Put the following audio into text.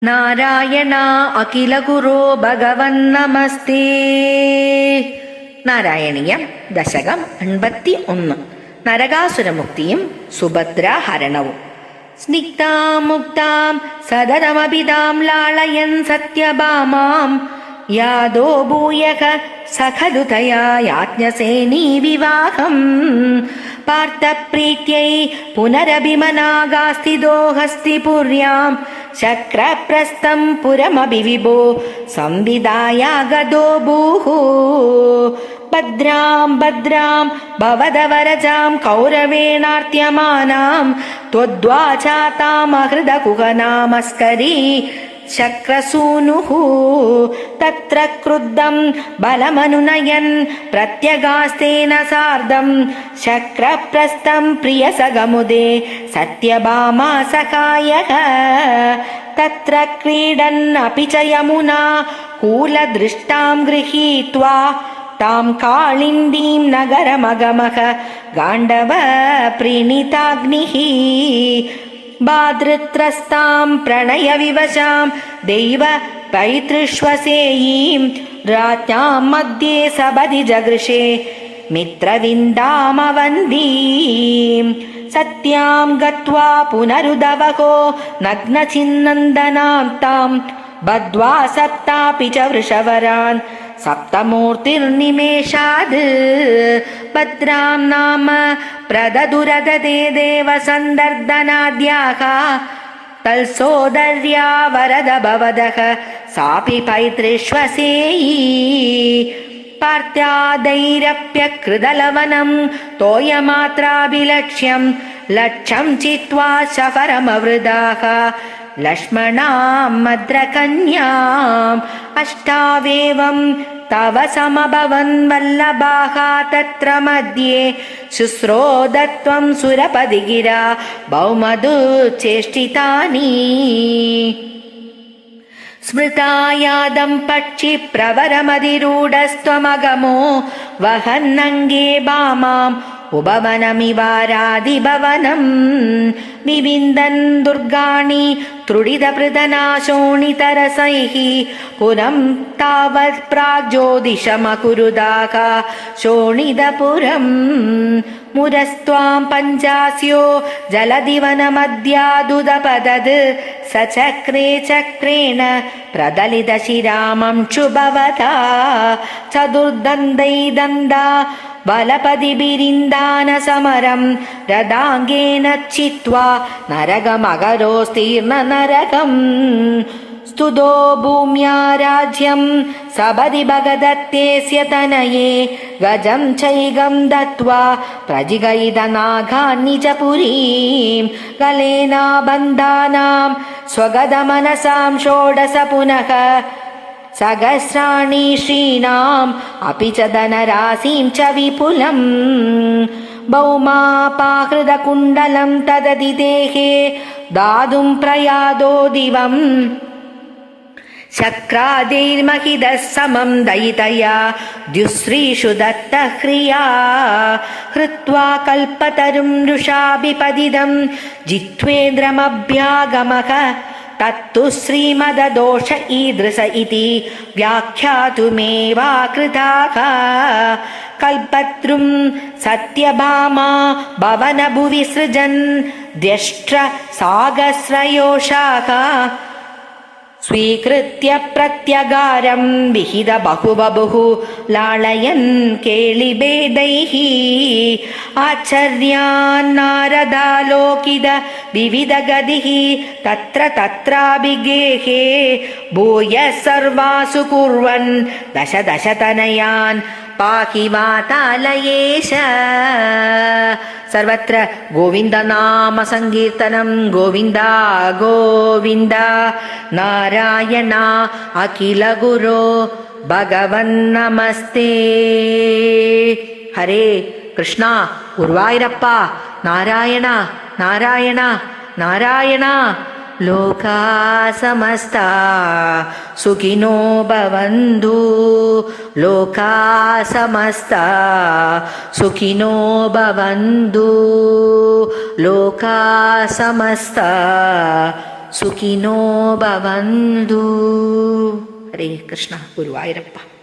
നാരായണ അഖില ഗുരോ ഭഗവൻ നമസ്തേ. നാരായണീയം ദശകം 51. നരകാസുരമുക്തിയും സുഭദ്രാഹരണവും. സ്നിഗ്ധാം മുക്താം സതതമഭിതാം ലാളയൻ സത്യഭാമാം യാദോ ഭൂയഃ സഖലു തയാ യാജ്ഞസേനീ വിവാഹം പാർത്ഥപ്രീത്यै പുനരഭിമനാഗാസ്ഥിതോ ഹസ്തിപുര്യാം ശക്രപ്രസ്ഥം പുരമഭി വിഭോ സംവിദായാഗതോ ഭൂഃ. ഭദ്രാം ഭദ്രാം ഭവദവരജാം കൗരവേണാർത്യമാനാം ത്വദ്വാചാതാമഹൃതകുഹനാമസ്കരീ ശക്രസൂനുഃ. തത്ര ക്രുദ്ധം ബലമനുനയൻ പ്രത്യഗാസ്തേന സാർദ്ധം ശക്രപ്രസ്ഥം പ്രിയസഗമുദേ സത്യഭാമാ സഖായഃ. തത്ര ക്രീഡൻ അപി ച യമുനാ കൂലദൃഷ്ടാം ഗൃഹീത്വാ താം കാളിന്ദീം നഗരമഗമഃ ഗാണ്ഡവ പ്രീണിതാഗ്നിഃ. ബാധൃത്രസ്താം പ്രണയവിവശാം ദൈവ പൈതൃഷ്വസേയീം രാജ്ഞാം മധ്യേ സപദി ജഗൃഷേ മിത്രവിന്ദാമവന്തീം. സത്യാം ഗത്വാ പുനരുദവഹോ നഗ്നചിന്നന്ദനാം താം ബദ്ധ്വാ സപ്താപി ച വൃഷവരാൻ സപ്തമൂർത്തിർനിമേഷാദ്. ഭദ്രാം നാമ പ്രദദുരദതേ ദേവസന്ദർദനാദ്യാഃ തൽസോദര്യാ വരദ ഭവദഃ സാപി പൈതൃഷ്വസേയീ. പാർത്യാദൈരപ്യകൃതലവനം തോയമാത്രാഭിലക്ഷ്യം ലക്ഷം ചിത്വാ ശഫരമവൃതാഃ ലക്ഷ്മണാം മദ്രകന്യാം. അഷ്ടാവേവം തവ സമഭവൻ വല്ലഭാഃ തത്ര മധ്യേ ശുശ്രോദത്വം സുരപതി ഗിരാ ഭൗമദുശ്ചേഷ്ടിതാനി. സ്മൃതായാദം പക്ഷി പ്രവരമതിരൂഢസ്ത്വമഗമോ വഹന്നംഗേ ഭാമാം ഉപവനമിവാരാദിഭവനം വിവിന്ദൻ ദുർഗാണി തൃഡിതപൃതനാശോണിതരസൈഃ പുരം താവത് പ്രാഗ്ജ്യോതിഷമകുരുദാഃ ശോണിതപുരം. മുരസ്ത്വാം പഞ്ചാസ്യോ ജലദിവനമദ്യാദുദപദത് സചക്രേ ചക്രേണ പ്രദലിതശിരാമം ക്ഷുഭവതാ ചതുർദന്തൈദന്താ ബലപതിഭിരിന്ദാന സമരം രഥാംഗേന ചിത്വാ നരകമകരോസ്തീർണ നരകം. സ്തുതോ ഭൂമ്യാ രാജ്യം സപദി ഭഗദത്തേസ്യ തനയേ ഗജം ചൈകം ദത്വാ പ്രജിഗയിതനാഘാൻ നിജപുരീം ഗലേനാബന്ധാനാം സ്വഗതമനസാം ഷോഡശ പുനഃ സഹസ്രാണി ശ്രീണാം അപി ച ധനരാശിം ച വിപുലം. ഭൗമാപാഹൃതകുണ്ഡലം തദതി ദേഹേ ദാതും പ്രയാദോ ദിവം ശക്രാദൈർമഹിതഃ സമം ദയിതയാ ദ്യുശ്രീഷു ദത്തഹ്രിയാ. ഹൃത്വാ കൽപതരും രുഷാഭിപതിതം ജിത്വേന്ദ്രമഭ്യാഗമഃ തത്തു ശ്രീമദദോഷ ഈദൃശ ഇതി വ്യാഖ്യാതുമേവാകൃതാഃ. കൽപത്രും സത്യഭാമാ ഭവനഭുവി സൃജൻ ദ്യഷ്ട്ര സാഗസ്രയോഷാഃ സ്വീകൃത്യ പ്രത്യഗാരം വിഹിത ബഹുബഭുഃ ലാളയൻ കേളിഭേദൈഃ. ആചര്യാൻ നാരദാലോകിത വിവിധഗതിഃ തത്ര തത്രാഭിഗേഹേ ഭൂയഃ സർവാസു കുർവൻ ദശ ദശ തനയാൻ പാഹി വാതാലയേശ. സർവത്ര ഗോവിന്ദനാമ സങ്കീർത്തനം. ഗോവിന്ദ ഗോവിന്ദ. നാരായണ അഖില ഗുരോ ഭഗവൻ നമസ്തേ. ഹരേ കൃഷ്ണ ഗുരുവായൂരപ്പ. നാരായണ നാരായണ നാരായണ. ലോകാ സമസ്താ സുഖിനോ ഭവന്തു. ലോകാ സമസ്താ സുഖിനോ ഭവന്തു. ലോകാ സമസ്താ സുഖിനോ ഭവന്തു. ഹരേ കൃഷ്ണ. ഗുരുവായൂരപ്പ.